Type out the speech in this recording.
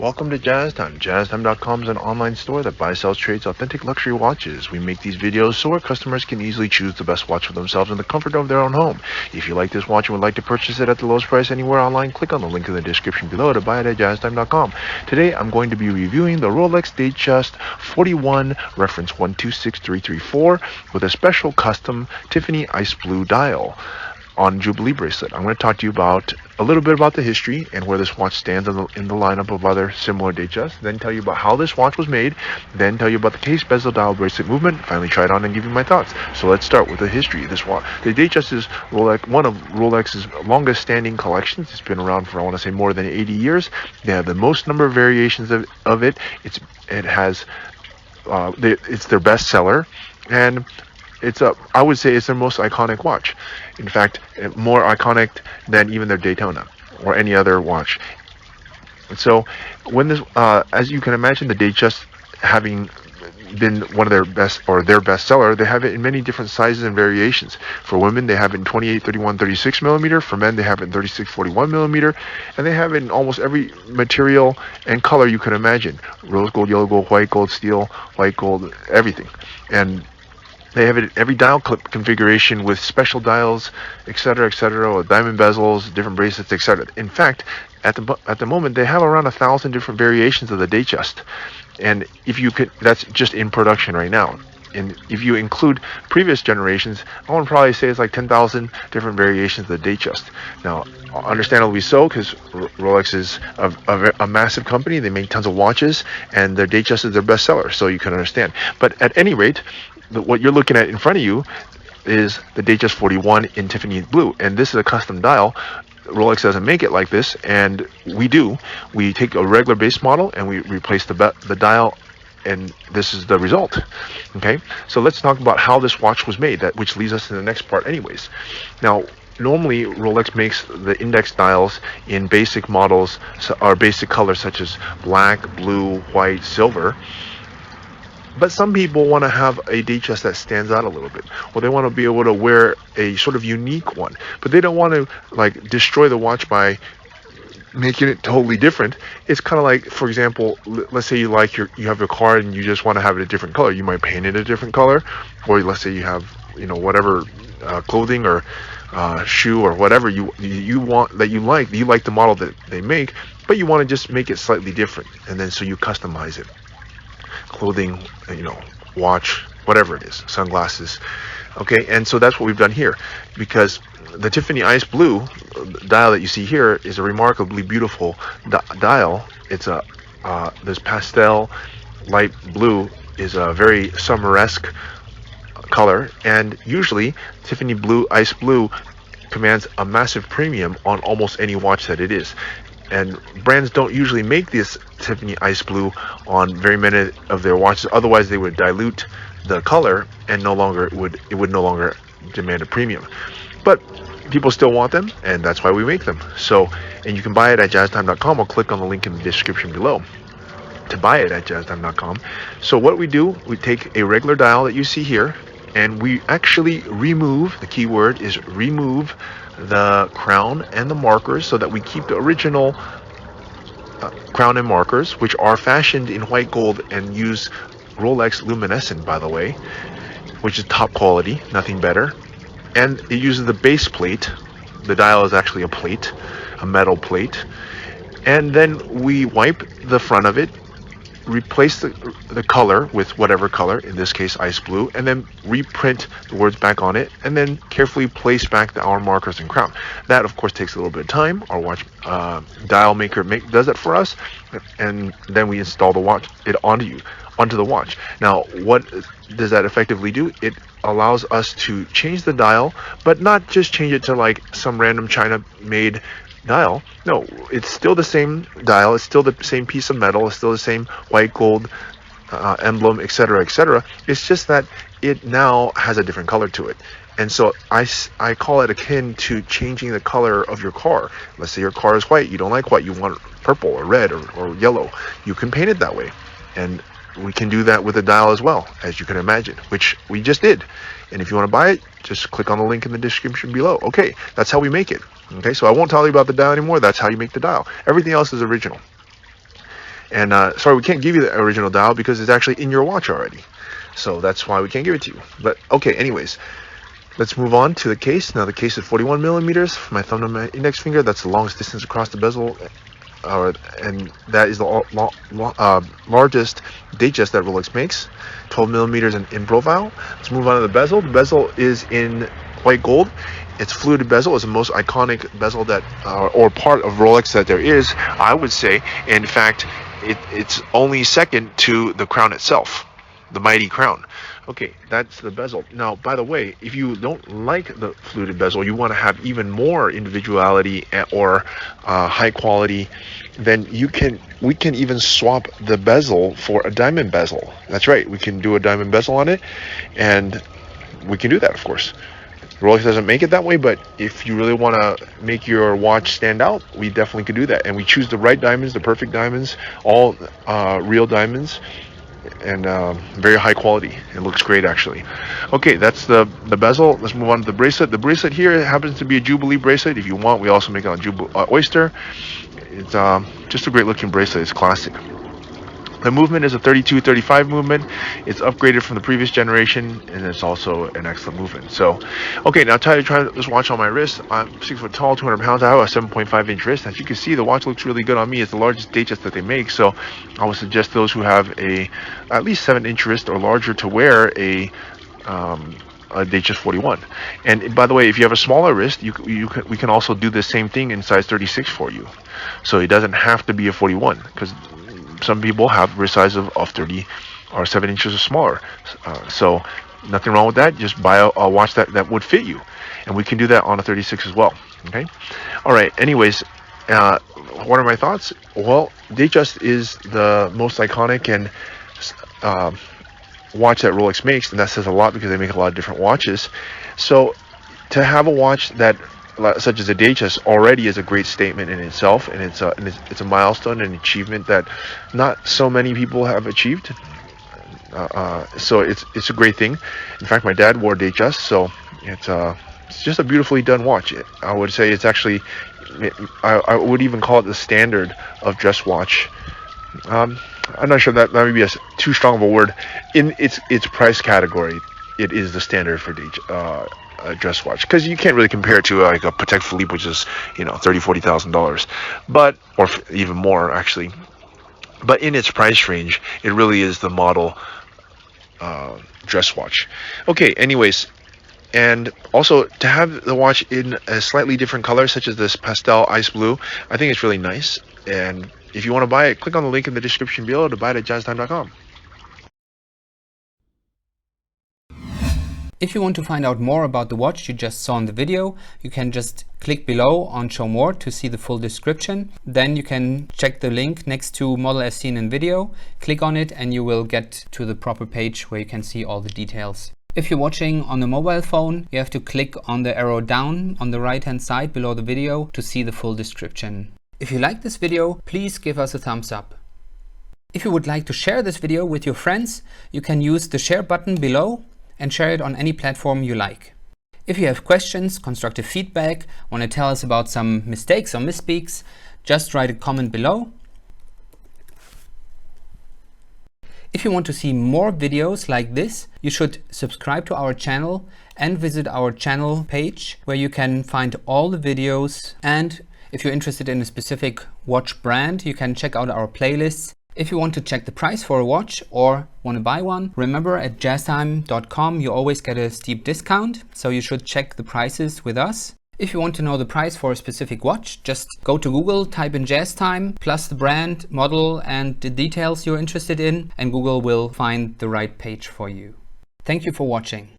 Welcome to JazzTime. JazzTime.com is an online store that buys, sells, trades authentic luxury watches. We make these videos so our customers can easily choose the best watch for themselves in the comfort of their own home. If you like this watch and would like to purchase it at the lowest price anywhere online, click on the link in the description below to buy it at JazzTime.com. Today I'm going to be reviewing the Rolex Datejust 41 reference 126334 with a special custom Tiffany ice blue dial on Jubilee Bracelet. I'm going to talk to you about a little bit about the history and where this watch stands in the lineup of other similar Datejusts, then tell you about how this watch was made, then tell you about the case bezel dial bracelet movement, finally try it on and give you my thoughts. So let's start with the history of this watch. The Datejust is one of Rolex's longest standing collections. It's been around for, I want to say, more than 80 years. They have the most number of variations of it. It's their best seller, and I would say it's their most iconic watch. In fact, more iconic than even their Daytona or any other watch. And so, when this, as you can imagine, the Datejust having been one of their best or their best seller, they have it in many different sizes and variations. For women, they have it in 28, 31, 36 millimeter. For men, they have it in 36, 41 millimeter, and they have it in almost every material and color you can imagine: rose gold, yellow gold, white gold, steel, white gold, everything. And they have it at every dial clip configuration with special dials, etc., with diamond bezels, different bracelets, etc. In fact, at the moment, they have around 1,000 different variations of the Datejust, and that's just in production right now. And if you include previous generations, I would probably say it's like 10,000 different variations of the Datejust. Now, understandably so, because Rolex is a massive company. They make tons of watches, and their Datejust is their best seller, so you can understand. But at any rate, what you're looking at in front of you is the Datejust 41 in Tiffany blue, and this is a custom dial. Rolex doesn't make it like this, and we do. We take a regular base model and we replace the dial, and this is the result. Okay, so let's talk about how this watch was made, which leads us to the next part anyways. Now, normally Rolex makes the index dials in basic models or basic colors such as black, blue, white, silver. But some people want to have a Datejust that stands out a little bit, or they want to be able to wear a sort of unique one, but they don't want to destroy the watch by making it totally different. It's kind of like, for example, let's say you have your car and you just want to have it a different color. You might paint it a different color, or let's say you have whatever clothing or shoe or whatever you want that you like the model that they make, but you want to just make it slightly different, and then so you customize it. Clothing, watch, whatever it is, sunglasses. Okay, and so that's what we've done here, because the Tiffany Ice Blue dial that you see here is a remarkably beautiful dial. It's this pastel light blue is a very summer-esque color, and usually Tiffany Ice Blue commands a massive premium on almost any watch that it is. And brands don't usually make this Tiffany Ice Blue on very many of their watches. Otherwise, they would dilute the color, and it would no longer demand a premium. But people still want them, and that's why we make them. So, and you can buy it at jazztime.com, or click on the link in the description below to buy it at jazztime.com. So what we do, we take a regular dial that you see here, and we actually remove, the key word is remove, the crown and the markers, so that we keep the original crown and markers, which are fashioned in white gold and use Rolex luminescent, by the way, which is top quality, nothing better. And it uses the base plate. The dial is actually a plate, a metal plate. And then we wipe the front of it, replace the color with whatever color, in this case ice blue, and then reprint the words back on it, and then carefully place back the hour markers and crown. That of course takes a little bit of time. Our watch dial maker does it for us, and then we install it onto the watch. Now, what does that effectively do? It allows us to change the dial, but not just change it to like some random China made dial. No, it's still the same dial, it's still the same piece of metal, it's still the same white gold emblem, etc. It's just that it now has a different color to it. And so I call it akin to changing the color of your car. Let's say your car is white, you don't like white, you want purple or red or yellow. You can paint it that way, and we can do that with a dial as well, as you can imagine, which we just did. And if you want to buy it, just click on the link in the description below. Okay, that's how we make it. Okay, so I won't tell you about the dial anymore. That's how you make the dial. Everything else is original. And sorry, we can't give you the original dial because it's actually in your watch already. So that's why we can't give it to you. But okay, anyways, let's move on to the case. Now the case is 41 millimeters from my thumb to my index finger. That's the longest distance across the bezel. And that is the largest Datejust that Rolex makes, 12 millimeters in profile. Let's move on to the bezel. The bezel is in white gold. It's fluted bezel. It's the most iconic bezel that, or part of Rolex that there is, I would say. In fact, it's only second to the crown itself, the mighty crown. Okay, that's the bezel. Now, by the way, if you don't like the fluted bezel, you want to have even more individuality or high quality, then we can even swap the bezel for a diamond bezel. That's right, we can do a diamond bezel on it, and we can do that, of course. Rolex doesn't make it that way, but if you really want to make your watch stand out, we definitely could do that. And we choose the right diamonds, the perfect diamonds, all real diamonds, and very high quality. It looks great, actually. Okay, that's the bezel. Let's move on to the bracelet. The bracelet here happens to be a Jubilee bracelet. If you want, we also make it on Oyster. It's just a great looking bracelet. It's classic. The movement is a 32-35 movement. It's upgraded from the previous generation, and it's also an excellent movement. So, okay, now try this watch on my wrist. I'm 6 foot tall, 200 pounds. I have a 7.5-inch wrist. As you can see, the watch looks really good on me. It's the largest Datejust that they make, so I would suggest those who have at least 7-inch wrist or larger to wear a Datejust 41. And by the way, if you have a smaller wrist, we can also do the same thing in size 36 for you. So it doesn't have to be a 41, because some people have wrist size of 30 or 7 inches or smaller. So nothing wrong with that. Just buy a watch that would fit you, and we can do that on a 36 as well. Okay. All right. Anyways, what are my thoughts? Well, Datejust is the most iconic and watch that Rolex makes, and that says a lot because they make a lot of different watches. So to have a watch that such as a Datejust already is a great statement in itself, and it's a milestone, an achievement that not so many people have achieved. So it's a great thing. In fact, my dad wore Datejust, so it's just a beautifully done watch. I would say it's actually, I would even call it the standard of dress watch. I'm not sure that would be too strong of a word. In its price category, it is the standard for a dress watch, because you can't really compare it to like a Patek Philippe, which is $30,000-$40,000, but or even more actually. But in its price range, it really is the model dress watch. Okay, anyways, and also to have the watch in a slightly different color, such as this pastel ice blue, I think it's really nice. And if you want to buy it, click on the link in the description below to buy it at jazztime.com. If you want to find out more about the watch you just saw in the video, you can just click below on Show More to see the full description. Then you can check the link next to Model as seen in video, click on it, and you will get to the proper page where you can see all the details. If you're watching on a mobile phone, you have to click on the arrow down on the right hand side below the video to see the full description. If you like this video, please give us a thumbs up. If you would like to share this video with your friends, you can use the share button below and share it on any platform you like. If you have questions, constructive feedback, want to tell us about some mistakes or misspeaks, just write a comment below. If you want to see more videos like this, you should subscribe to our channel and visit our channel page where you can find all the videos. And if you're interested in a specific watch brand, you can check out our playlists. If you want to check the price for a watch or want to buy one, remember at jazztime.com you always get a steep discount, so you should check the prices with us. If you want to know the price for a specific watch, just go to Google, type in JazzTime, plus the brand, model, and the details you're interested in, and Google will find the right page for you. Thank you for watching.